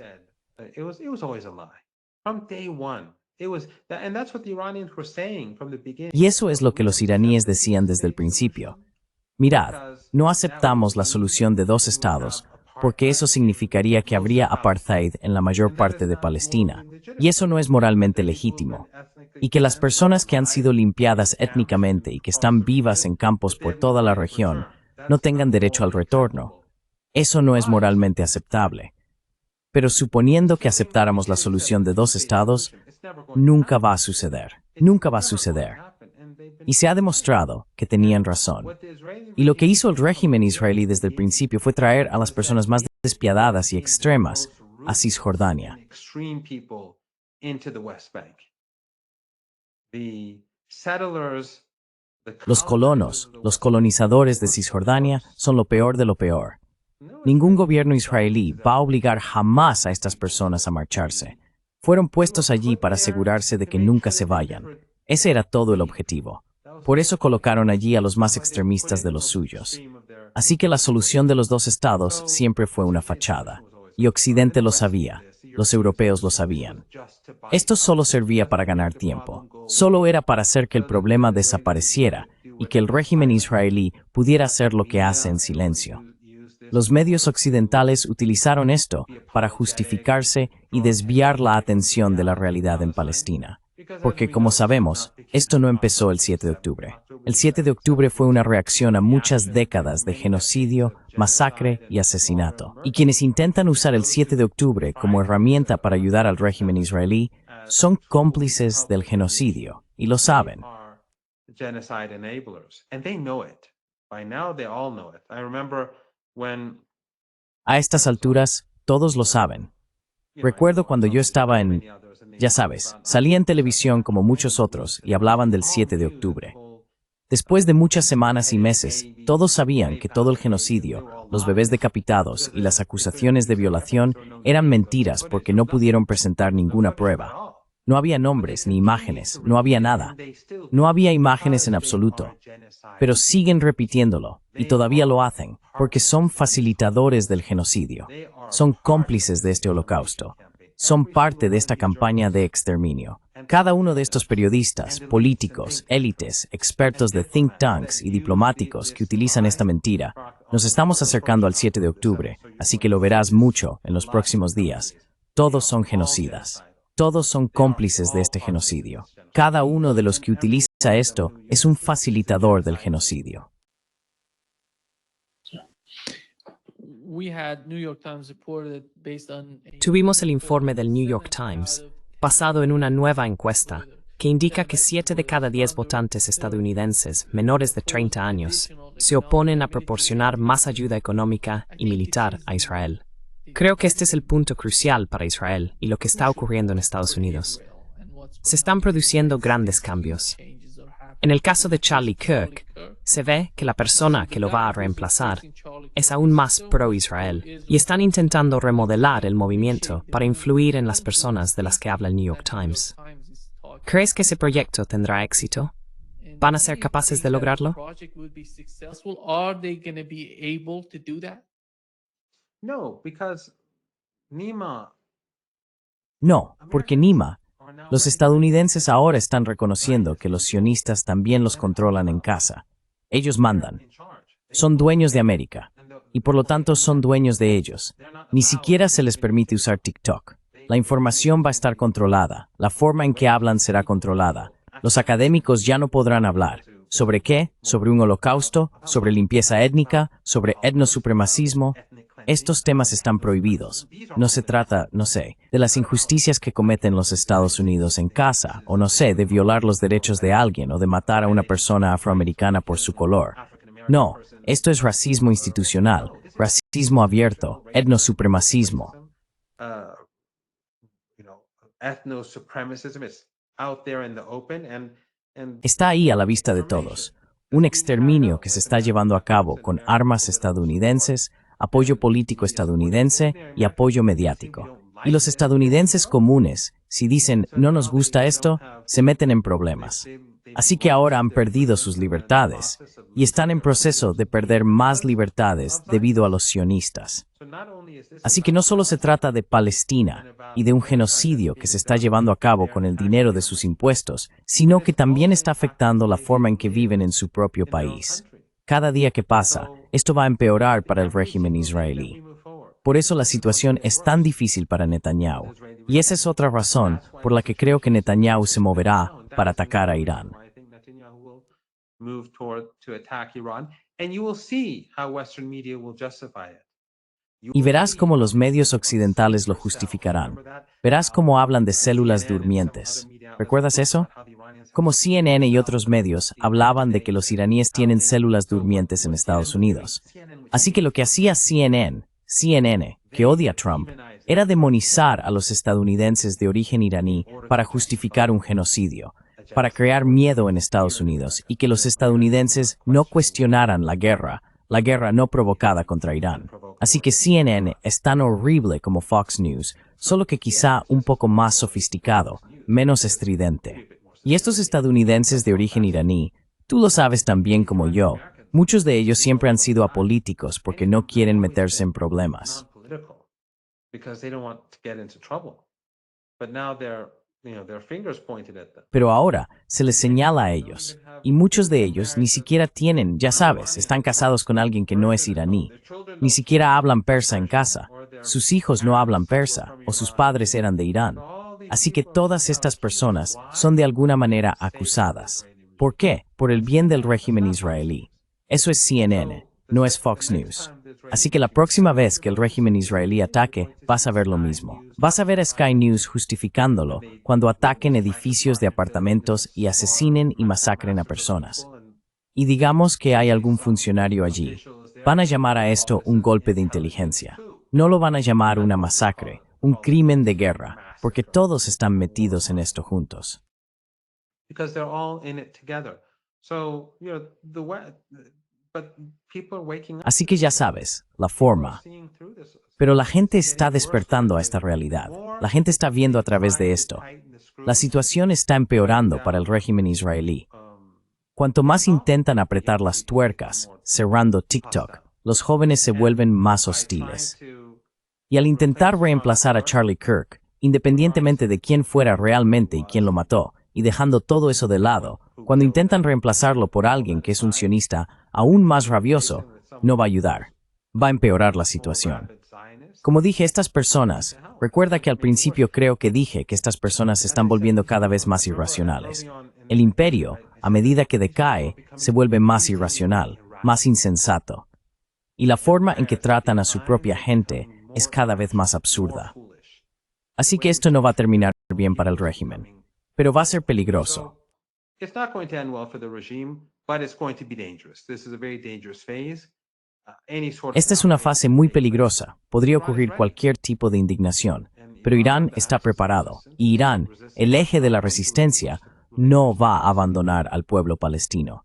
It was always a lie. From day one. And that's what the Iranians were saying from the beginning. Y eso es lo que los iraníes decían desde el principio. Mirad, no aceptamos la solución de 2 estados, porque eso significaría que habría apartheid en la mayor parte de Palestina, y eso no es moralmente legítimo. Y que las personas que han sido limpiadas étnicamente y que están vivas en campos por toda la región no tengan derecho al retorno. Eso no es moralmente aceptable. Pero suponiendo que aceptáramos la solución de 2 estados, nunca va a suceder. Nunca va a suceder. Y se ha demostrado que tenían razón. Y lo que hizo el régimen israelí desde el principio fue traer a las personas más despiadadas y extremas a Cisjordania. Extreme people into the West Bank. The settlers, Los colonos, los colonizadores de Cisjordania son lo peor de lo peor. Ningún gobierno israelí va a obligar jamás a estas personas a marcharse. Fueron puestos allí para asegurarse de que nunca se vayan. Ese era todo el objetivo. Por eso colocaron allí a los más extremistas de los suyos. Así que la solución de los 2 estados siempre fue una fachada. Y Occidente lo sabía. Los europeos lo sabían. Esto solo servía para ganar tiempo. Solo era para hacer que el problema desapareciera y que el régimen israelí pudiera hacer lo que hace en silencio. Los medios occidentales utilizaron esto para justificarse y desviar la atención de la realidad en Palestina. Porque, como sabemos, esto no empezó el 7 de octubre. El 7 de octubre fue una reacción a muchas décadas de genocidio, masacre y asesinato. Y quienes intentan usar el 7 de octubre como herramienta para ayudar al régimen israelí son cómplices del genocidio, y lo saben. genocide enablers, and they know it. By now, they all know it. I remember when A estas alturas, todos lo saben. Recuerdo cuando yo estaba en, ya sabes, salía en televisión como muchos otros y hablaban del 7 de octubre. Después de muchas semanas y meses, todos sabían que todo el genocidio, los bebés decapitados y las acusaciones de violación eran mentiras porque no pudieron presentar ninguna prueba. No había nombres ni imágenes, no había nada. No había imágenes en absoluto. Pero siguen repitiéndolo, y todavía lo hacen, porque son facilitadores del genocidio. Son cómplices de este holocausto. Son parte de esta campaña de exterminio. Cada uno de estos periodistas, políticos, élites, expertos de think tanks y diplomáticos que utilizan esta mentira, nos estamos acercando al 7 de octubre, así que lo verás mucho en los próximos días. Todos son genocidas. Todos son cómplices de este genocidio. Cada uno de los que utiliza esto es un facilitador del genocidio. Tuvimos el informe del New York Times, basado en una nueva encuesta, que indica que 7 de cada 10 votantes estadounidenses menores de 30 años se oponen a proporcionar más ayuda económica y militar a Israel. Creo que este es el punto crucial para Israel y lo que está ocurriendo en Estados Unidos. Se están produciendo grandes cambios. En el caso de Charlie Kirk, se ve que la persona que lo va a reemplazar es aún más pro-Israel y están intentando remodelar el movimiento para influir en las personas de las que habla el New York Times. ¿Crees que ese proyecto tendrá éxito? ¿Van a ser capaces de lograrlo? No, porque Nima, los estadounidenses ahora están reconociendo que los sionistas también los controlan en casa. Ellos mandan. Son dueños de América. Y por lo tanto son dueños de ellos. Ni siquiera se les permite usar TikTok. La información va a estar controlada. La forma en que hablan será controlada. Los académicos ya no podrán hablar. ¿Sobre qué? ¿Sobre un holocausto? ¿Sobre limpieza étnica? ¿Sobre etnosupremacismo? Estos temas están prohibidos. No se trata, no sé, de las injusticias que cometen los Estados Unidos en casa, o no sé, de violar los derechos de alguien o de matar a una persona afroamericana por su color. No, esto es racismo institucional, racismo abierto, etnosupremacismo. Está ahí a la vista de todos. Un exterminio que se está llevando a cabo con armas estadounidenses, apoyo político estadounidense y apoyo mediático. Y los estadounidenses comunes, si dicen no nos gusta esto, se meten en problemas. Así que ahora han perdido sus libertades y están en proceso de perder más libertades debido a los sionistas. Así que no solo se trata de Palestina y de un genocidio que se está llevando a cabo con el dinero de sus impuestos, sino que también está afectando la forma en que viven en su propio país. Cada día que pasa, esto va a empeorar para el régimen israelí. Por eso la situación es tan difícil para Netanyahu. Y esa es otra razón por la que creo que Netanyahu se moverá para atacar a Irán. Y verás cómo los medios occidentales lo justificarán. Verás cómo hablan de células durmientes. ¿Recuerdas eso? Como CNN y otros medios hablaban de que los iraníes tienen células durmientes en Estados Unidos. Así que lo que hacía CNN, que odia a Trump, era demonizar a los estadounidenses de origen iraní para justificar un genocidio, para crear miedo en Estados Unidos y que los estadounidenses no cuestionaran la guerra no provocada contra Irán. Así que CNN es tan horrible como Fox News, solo que quizá un poco más sofisticado, menos estridente. Y estos estadounidenses de origen iraní, tú lo sabes tan bien como yo, muchos de ellos siempre han sido apolíticos porque no quieren meterse en problemas. Pero ahora se les señala a ellos, y muchos de ellos ni siquiera tienen, ya sabes, están casados con alguien que no es iraní. Ni siquiera hablan persa en casa. Sus hijos no hablan persa, o sus padres eran de Irán. Así que todas estas personas son de alguna manera acusadas. ¿Por qué? Por el bien del régimen israelí. Eso es CNN, no es Fox News. Así que la próxima vez que el régimen israelí ataque, vas a ver lo mismo. Vas a ver a Sky News justificándolo cuando ataquen edificios de apartamentos y asesinen y masacren a personas. Y digamos que hay algún funcionario allí. Van a llamar a esto un golpe de inteligencia. No lo van a llamar una masacre, un crimen de guerra, porque todos están metidos en esto juntos. Así que ya sabes, la forma. Pero la gente está despertando a esta realidad. La gente está viendo a través de esto. La situación está empeorando para el régimen israelí. Cuanto más intentan apretar las tuercas, cerrando TikTok, los jóvenes se vuelven más hostiles. Y al intentar reemplazar a Charlie Kirk, independientemente de quién fuera realmente y quién lo mató, y dejando todo eso de lado, cuando intentan reemplazarlo por alguien que es un sionista aún más rabioso, no va a ayudar. Va a empeorar la situación. Como dije, estas personas, recuerda que al principio creo que dije que estas personas se están volviendo cada vez más irracionales. El imperio, a medida que decae, se vuelve más irracional, más insensato. Y la forma en que tratan a su propia gente es cada vez más absurda. Así que esto no va a terminar bien para el régimen, pero va a ser peligroso. It's not going to end well for the regime, but it's going to be dangerous. This is a very dangerous phase. Esta es una fase muy peligrosa. Podría ocurrir cualquier tipo de indignación, pero Irán está preparado, y Irán, el eje de la resistencia, no va a abandonar al pueblo palestino.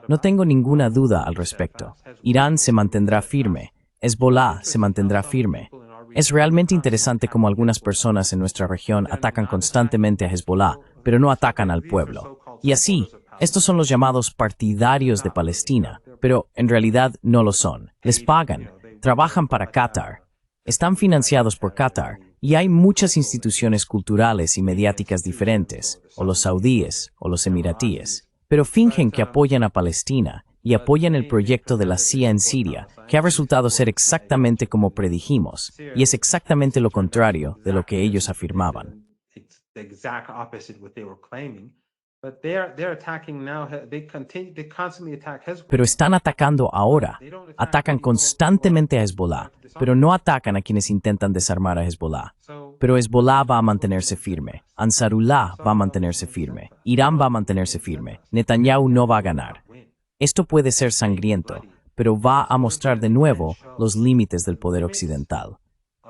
No tengo ninguna duda al respecto. Irán se mantendrá firme. Hezbollah se mantendrá firme. Es realmente interesante cómo algunas personas en nuestra región atacan constantemente a Hezbollah, pero no atacan al pueblo. Y así, estos son los llamados partidarios de Palestina, pero en realidad no lo son. Les pagan, trabajan para Qatar, están financiados por Qatar, y hay muchas instituciones culturales y mediáticas diferentes, o los saudíes, o los emiratíes, pero fingen que apoyan a Palestina y apoyan el proyecto de la CIA en Siria, que ha resultado ser exactamente como predijimos, y es exactamente lo contrario de lo que ellos afirmaban. Pero están atacando ahora. Atacan constantemente a Hezbollah, pero no atacan a quienes intentan desarmar a Hezbollah. Pero Hezbollah va a mantenerse firme, Ansarullah va a mantenerse firme, Irán va a mantenerse firme, Netanyahu no va a ganar. Esto puede ser sangriento, pero va a mostrar de nuevo los límites del poder occidental.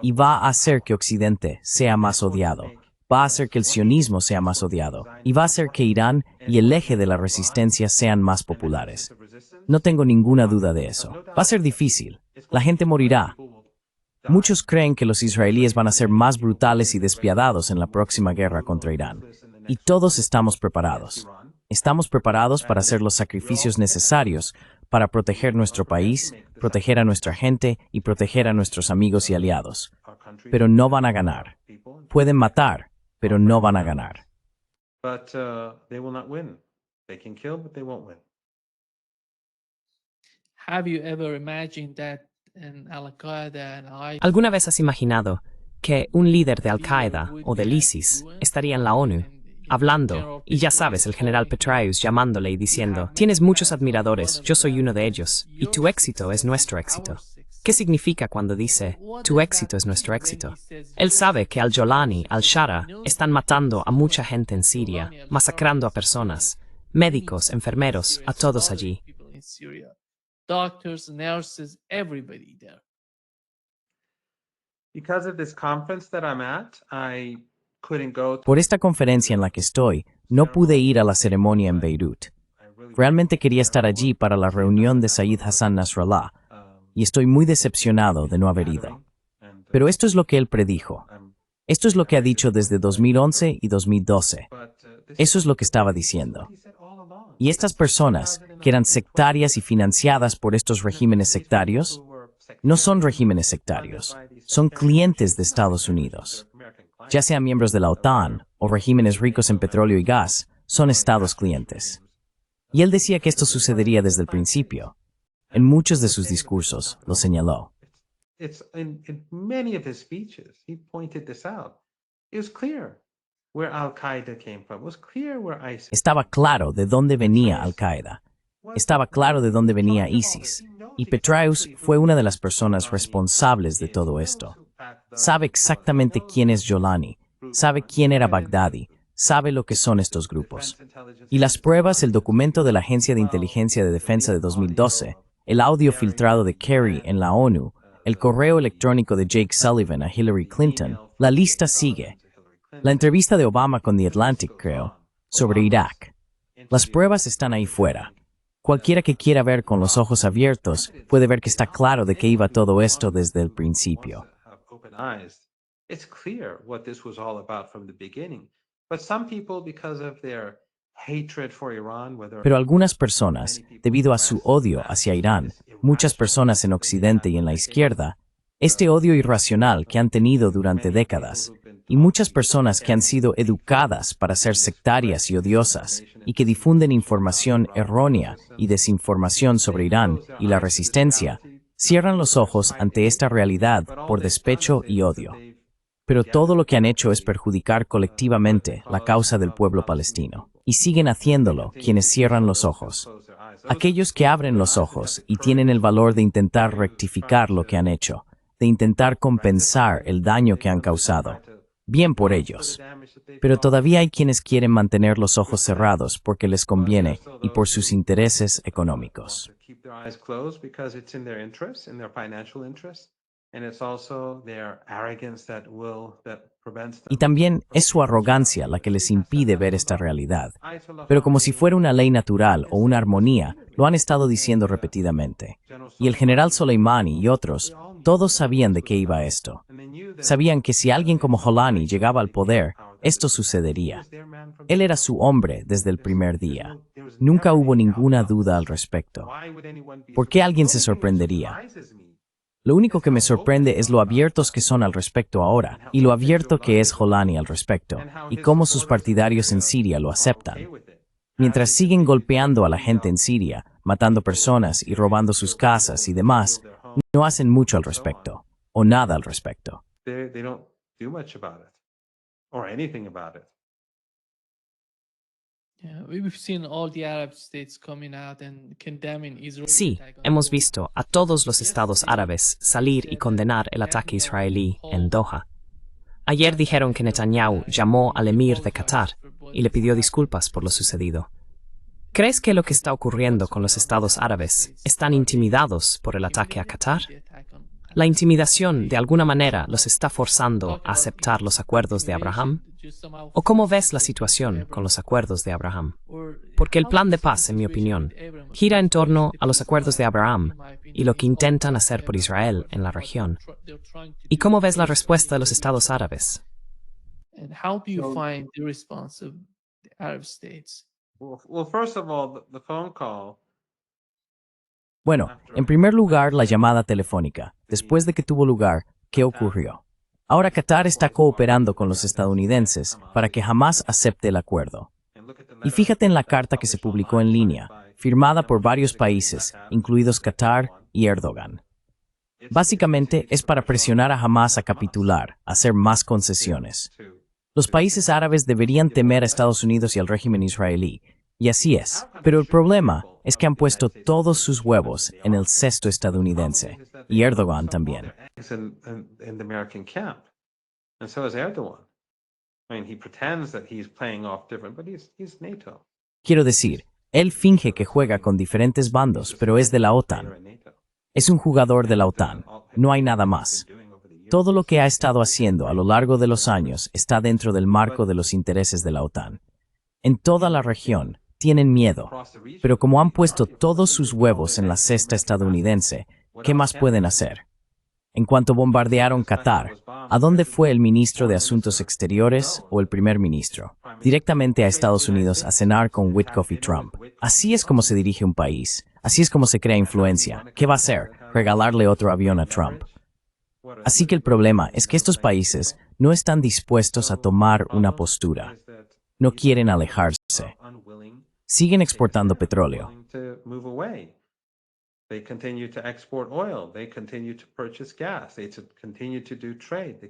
Y va a hacer que Occidente sea más odiado. Va a hacer que el sionismo sea más odiado, y va a hacer que Irán y el eje de la resistencia sean más populares. No tengo ninguna duda de eso. Va a ser difícil. La gente morirá. Muchos creen que los israelíes van a ser más brutales y despiadados en la próxima guerra contra Irán. Y todos estamos preparados. Estamos preparados para hacer los sacrificios necesarios para proteger nuestro país, proteger a nuestra gente y proteger a nuestros amigos y aliados. Pero no van a ganar. Pueden matar, pero no van a ganar. Have you ever imagined that an Al-Qaeda and ISIS ¿Alguna vez has imaginado que un líder de Al-Qaeda o del ISIS estaría en la ONU hablando, y ya sabes, el general Petraeus llamándole y diciendo: tienes muchos admiradores, yo soy uno de ellos, y tu éxito es nuestro éxito? ¿Qué significa cuando dice, tu éxito es nuestro éxito? Él sabe que al-Jolani, al-Shara, están matando a mucha gente en Siria, masacrando a personas, médicos, enfermeros, a todos allí. Doctors, nurses, everybody there. Because of this conference that I'm at, I couldn't go to Por esta conferencia en la que estoy, no pude ir a la ceremonia en Beirut. Realmente quería estar allí para la reunión de Said Hassan Nasrallah, y estoy muy decepcionado de no haber ido. Pero esto es lo que él predijo. Esto es lo que ha dicho desde 2011 y 2012. Eso es lo que estaba diciendo. Y estas personas, que eran sectarias y financiadas por estos regímenes sectarios, no son regímenes sectarios, son clientes de Estados Unidos. Ya sean miembros de la OTAN o regímenes ricos en petróleo y gas, son estados clientes. Y él decía que esto sucedería desde el principio. En muchos de sus discursos lo señaló. in many of his speeches, he pointed this out. It was clear where Al-Qaeda came from. It was clear where ISIS. Estaba claro de dónde venía Al-Qaeda. Estaba claro de dónde venía ISIS. Y Petraeus fue una de las personas responsables de todo esto. Sabe exactamente quién es Jolani, sabe quién era Baghdadi, sabe lo que son estos grupos. Y las pruebas, el documento de la Agencia de Inteligencia de Defensa de 2012, el audio filtrado de Kerry en la ONU, el correo electrónico de Jake Sullivan a Hillary Clinton, la lista sigue. La entrevista de Obama con The Atlantic, creo, sobre Irak. Las pruebas están ahí fuera. Cualquiera que quiera ver con los ojos abiertos puede ver que está claro de qué iba todo esto desde el principio. It's clear what this was all about from the beginning. But some people, because of their hatred for Iran, whether Pero algunas personas, debido a su odio hacia Irán, muchas personas en Occidente y en la izquierda, este odio irracional que han tenido durante décadas, y muchas personas que han sido educadas para ser sectarias y odiosas, y que difunden información errónea y desinformación sobre Irán y la resistencia, cierran los ojos ante esta realidad por despecho y odio. Pero todo lo que han hecho es perjudicar colectivamente la causa del pueblo palestino. Y siguen haciéndolo quienes cierran los ojos. Aquellos que abren los ojos y tienen el valor de intentar rectificar lo que han hecho, de intentar compensar el daño que han causado. Bien por ellos. Pero todavía hay quienes quieren mantener los ojos cerrados porque les conviene y por sus intereses económicos. Y también es su arrogancia la que les impide ver esta realidad. Pero como si fuera una ley natural o una armonía, lo han estado diciendo repetidamente. Y el general Soleimani y otros, todos sabían de qué iba esto. Sabían que si alguien como Jolani llegaba al poder, esto sucedería. Él era su hombre desde el primer día. Nunca hubo ninguna duda al respecto. ¿Por qué alguien se sorprendería? Lo único que me sorprende es lo abiertos que son al respecto ahora, y lo abierto que es Jolani al respecto, y cómo sus partidarios en Siria lo aceptan. Mientras siguen golpeando a la gente en Siria, matando personas y robando sus casas y demás, no hacen mucho al respecto, o nada al respecto. Sí, hemos visto a todos los estados árabes salir y condenar el ataque israelí en Doha. Ayer dijeron que Netanyahu llamó al emir de Qatar y le pidió disculpas por lo sucedido. ¿Crees que lo que está ocurriendo con los estados árabes están intimidados por el ataque a Qatar? ¿La intimidación de alguna manera los está forzando a aceptar los acuerdos de Abraham? ¿O cómo ves la situación con los acuerdos de Abraham? Porque el plan de paz, en mi opinión, gira en torno a los acuerdos de Abraham y lo que intentan hacer por Israel en la región. ¿Y cómo ves la respuesta de los estados árabes? Bueno, en primer lugar, la llamada telefónica. Después de que tuvo lugar, ¿qué ocurrió? Ahora Qatar está cooperando con los estadounidenses para que jamás acepte el acuerdo. Y fíjate en la carta que se publicó en línea, firmada por varios países, incluidos Qatar y Erdogan. Básicamente es para presionar a Hamás a capitular, a hacer más concesiones. Los países árabes deberían temer a Estados Unidos y al régimen israelí, y así es. Pero el problema es que han puesto todos sus huevos en el cesto estadounidense, y Erdogan también. Quiero decir, él finge que juega con diferentes bandos, pero es de la OTAN. Es un jugador de la OTAN, no hay nada más. Todo lo que ha estado haciendo a lo largo de los años está dentro del marco de los intereses de la OTAN. En toda la región tienen miedo, pero como han puesto todos sus huevos en la cesta estadounidense, ¿qué más pueden hacer? En cuanto bombardearon Qatar, ¿a dónde fue el ministro de Asuntos Exteriores o el primer ministro? Directamente a Estados Unidos a cenar con Witkoff y Trump. Así es como se dirige un país. Así es como se crea influencia. ¿Qué va a hacer? ¿Regalarle otro avión a Trump? Así que el problema es que estos países no están dispuestos a tomar una postura. No quieren alejarse. Siguen exportando petróleo.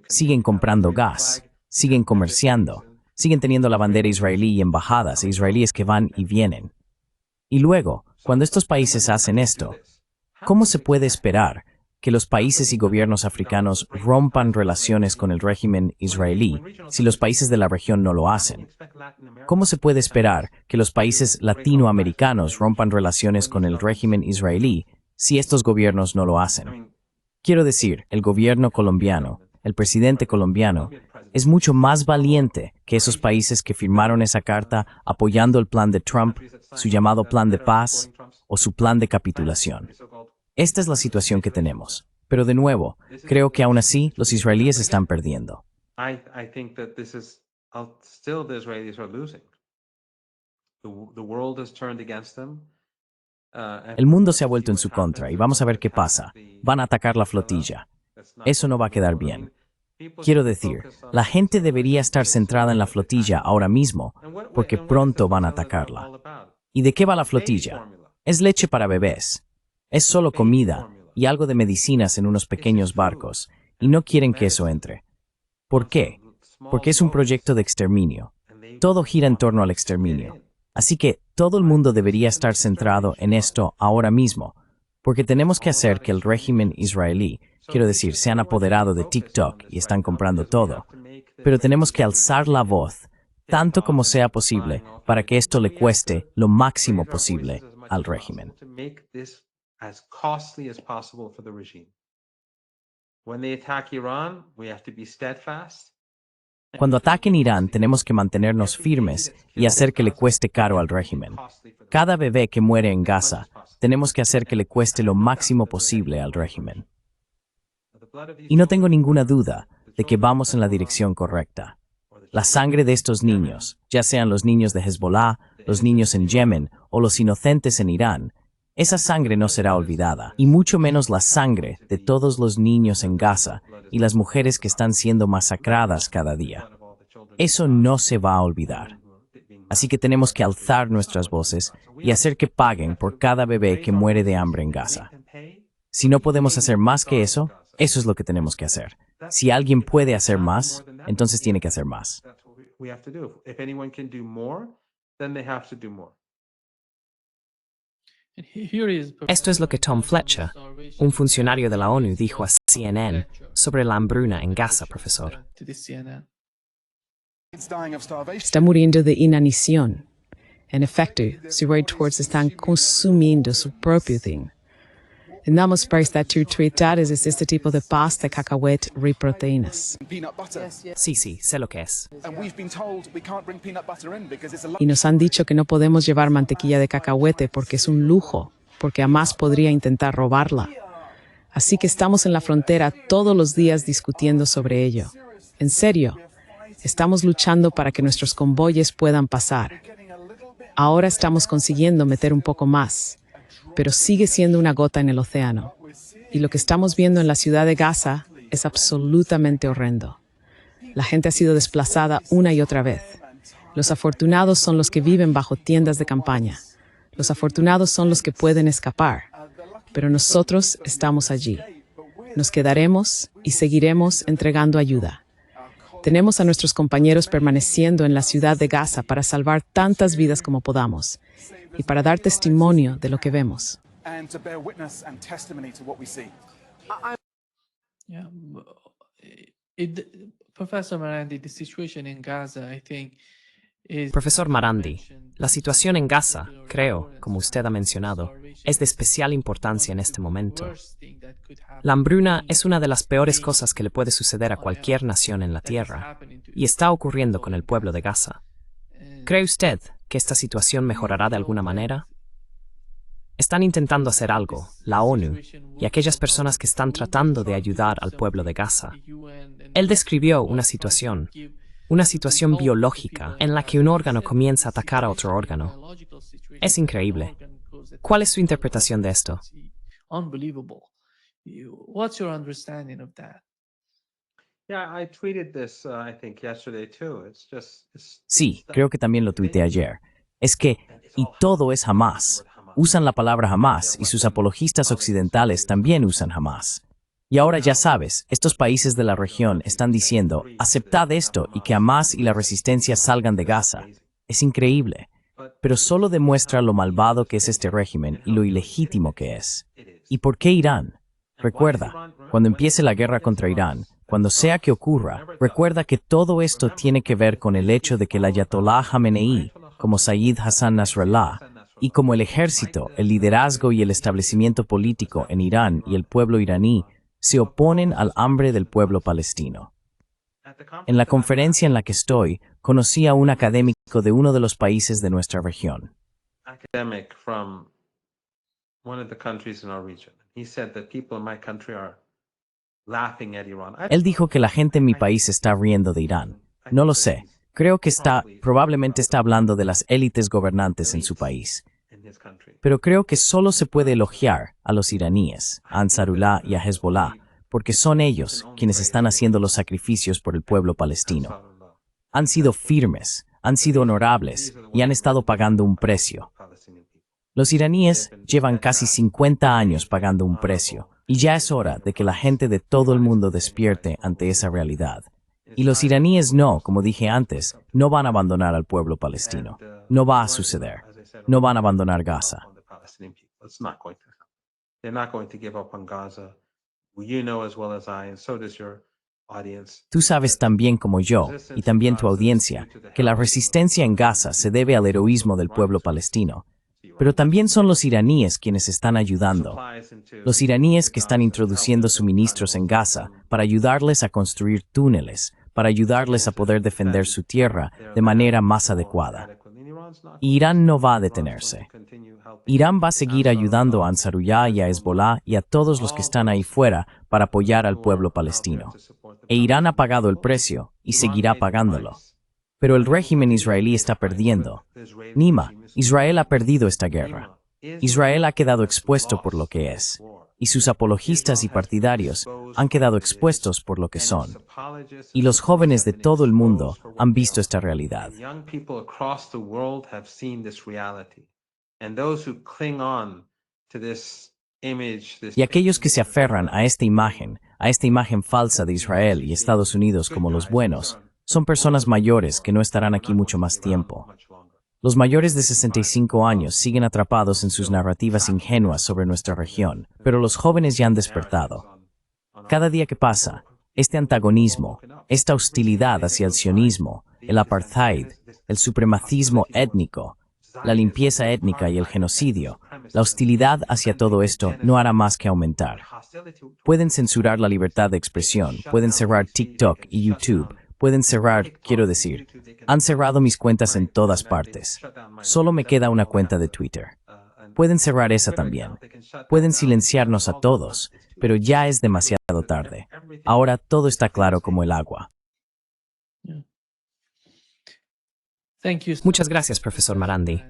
Siguen comprando gas. Siguen comerciando. Siguen teniendo la bandera israelí y embajadas e israelíes que van y vienen. Y luego, cuando estos países hacen esto, ¿cómo se puede esperar que los países y gobiernos africanos rompan relaciones con el régimen israelí si los países de la región no lo hacen? ¿Cómo se puede esperar que los países latinoamericanos rompan relaciones con el régimen israelí si estos gobiernos no lo hacen? Quiero decir, el gobierno colombiano, el presidente colombiano, es mucho más valiente que esos países que firmaron esa carta apoyando el plan de Trump, su llamado plan de paz o su plan de capitulación. Esta es la situación que tenemos. Pero de nuevo, creo que aún así los israelíes están perdiendo. still the Israelis are losing. The world has turned against them. El mundo se ha vuelto en su contra y vamos a ver qué pasa. Van a atacar la flotilla. Eso no va a quedar bien. Quiero decir, la gente debería estar centrada en la flotilla ahora mismo, porque pronto van a atacarla. ¿Y de qué va la flotilla? Es leche para bebés. Es solo comida y algo de medicinas en unos pequeños barcos, y no quieren que eso entre. ¿Por qué? Porque es un proyecto de exterminio. Todo gira en torno al exterminio. Así que todo el mundo debería estar centrado en esto ahora mismo, porque tenemos que hacer que el régimen israelí, quiero decir, se han apoderado de TikTok y están comprando todo, pero tenemos que alzar la voz, tanto como sea posible, para que esto le cueste lo máximo posible al régimen. Cuando ataquen Irán, tenemos que mantenernos firmes y hacer que le cueste caro al régimen. Cada bebé que muere en Gaza, tenemos que hacer que le cueste lo máximo posible al régimen. Y no tengo ninguna duda de que vamos en la dirección correcta. La sangre de estos niños, ya sean los niños de Hezbollah, los niños en Yemen o los inocentes en Irán, esa sangre no será olvidada, y mucho menos la sangre de todos los niños en Gaza y las mujeres que están siendo masacradas cada día. Eso no se va a olvidar. Así que tenemos que alzar nuestras voces y hacer que paguen por cada bebé que muere de hambre en Gaza. Si no podemos hacer más que eso, eso es lo que tenemos que hacer. Si alguien puede hacer más, entonces tiene que hacer más. Esto es lo que Tom Fletcher, un funcionario de la ONU, dijo a CNN sobre la hambruna en Gaza, profesor. Está muriendo de inanición. En efecto, sus retorts están consumiendo su propio thing. Damos para esta trituidades es este tipo de pasta de cacahuete y proteínas. Sí, sé lo que es. Y nos han dicho que no podemos llevar mantequilla de cacahuete porque es un lujo, porque Hamas podría intentar robarla. Así que estamos en la frontera todos los días discutiendo sobre ello. En serio, estamos luchando para que nuestros convoyes puedan pasar. Ahora estamos consiguiendo meter un poco más, pero sigue siendo una gota en el océano. Y lo que estamos viendo en la ciudad de Gaza es absolutamente horrendo. La gente ha sido desplazada una y otra vez. Los afortunados son los que viven bajo tiendas de campaña. Los afortunados son los que pueden escapar. Pero nosotros estamos allí. Nos quedaremos y seguiremos entregando ayuda. Tenemos a nuestros compañeros permaneciendo en la ciudad de Gaza para salvar tantas vidas como podamos y para dar testimonio de lo que vemos. Professor Marandi, the situation in Gaza, I think, Profesor Marandi, la situación en Gaza, creo, como usted ha mencionado, es de especial importancia en este momento. La hambruna es una de las peores cosas que le puede suceder a cualquier nación en la tierra, y está ocurriendo con el pueblo de Gaza. ¿Cree usted que esta situación mejorará de alguna manera? Están intentando hacer algo, la ONU, y aquellas personas que están tratando de ayudar al pueblo de Gaza. Él describió una situación biológica en la que un órgano comienza a atacar a otro órgano. Es increíble. ¿Cuál es su interpretación de esto? Unbelievable. What's your understanding of that? I tweeted this, I think, yesterday too. Sí, creo que también lo tuiteé ayer. Es que, y todo es Hamas. Usan la palabra Hamas y sus apologistas occidentales también usan Hamas. Y ahora ya sabes, estos países de la región están diciendo, aceptad esto y que Hamas y la resistencia salgan de Gaza. Es increíble, pero solo demuestra lo malvado que es este régimen y lo ilegítimo que es. ¿Y por qué Irán? Recuerda, cuando empiece la guerra contra Irán, cuando sea que ocurra, recuerda que todo esto tiene que ver con el hecho de que el Ayatollah Jamenei, como Sayyid Hassan Nasrallah, y como el ejército, el liderazgo y el establecimiento político en Irán y el pueblo iraní, se oponen al hambre del pueblo palestino. En la conferencia en la que estoy, conocí a un académico de uno de los países de nuestra región. Él dijo que la gente en mi país está riendo de Irán. No lo sé. Creo que probablemente está hablando de las élites gobernantes en su país. Pero creo que solo se puede elogiar a los iraníes, a Ansarullah y a Hezbollah, porque son ellos quienes están haciendo los sacrificios por el pueblo palestino. Han sido firmes, han sido honorables y han estado pagando un precio. Los iraníes llevan casi 50 años pagando un precio, y ya es hora de que la gente de todo el mundo despierte ante esa realidad. Y los iraníes como dije antes, no van a abandonar al pueblo palestino. No va a suceder. No van a abandonar Gaza. Tú sabes tan bien como yo, y también tu audiencia, que la resistencia en Gaza se debe al heroísmo del pueblo palestino. Pero también son los iraníes quienes están ayudando. Los iraníes que están introduciendo suministros en Gaza para ayudarles a construir túneles, para ayudarles a poder defender su tierra de manera más adecuada. Irán no va a detenerse. Irán va a seguir ayudando a Ansarullah y a Hezbollah y a todos los que están ahí fuera para apoyar al pueblo palestino. E Irán ha pagado el precio y seguirá pagándolo. Pero el régimen israelí está perdiendo. Israel ha perdido esta guerra. Israel ha quedado expuesto por lo que es. Y sus apologistas y partidarios han quedado expuestos por lo que son. Y los jóvenes de todo el mundo han visto esta realidad. Y aquellos que se aferran a esta imagen falsa de Israel y Estados Unidos como los buenos, son personas mayores que no estarán aquí mucho más tiempo. Los mayores de 65 años siguen atrapados en sus narrativas ingenuas sobre nuestra región, pero los jóvenes ya han despertado. Cada día que pasa, este antagonismo, esta hostilidad hacia el sionismo, el apartheid, el supremacismo étnico, la limpieza étnica y el genocidio, la hostilidad hacia todo esto no hará más que aumentar. Pueden censurar la libertad de expresión, pueden cerrar TikTok y YouTube, pueden cerrar, han cerrado mis cuentas en todas partes. Solo me queda una cuenta de Twitter. Pueden cerrar esa también. Pueden silenciarnos a todos, pero ya es demasiado tarde. Ahora todo está claro como el agua. Muchas gracias, profesor Marandi,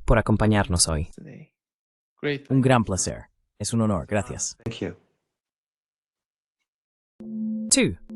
por acompañarnos hoy. Un gran placer. Es un honor. Gracias. 2.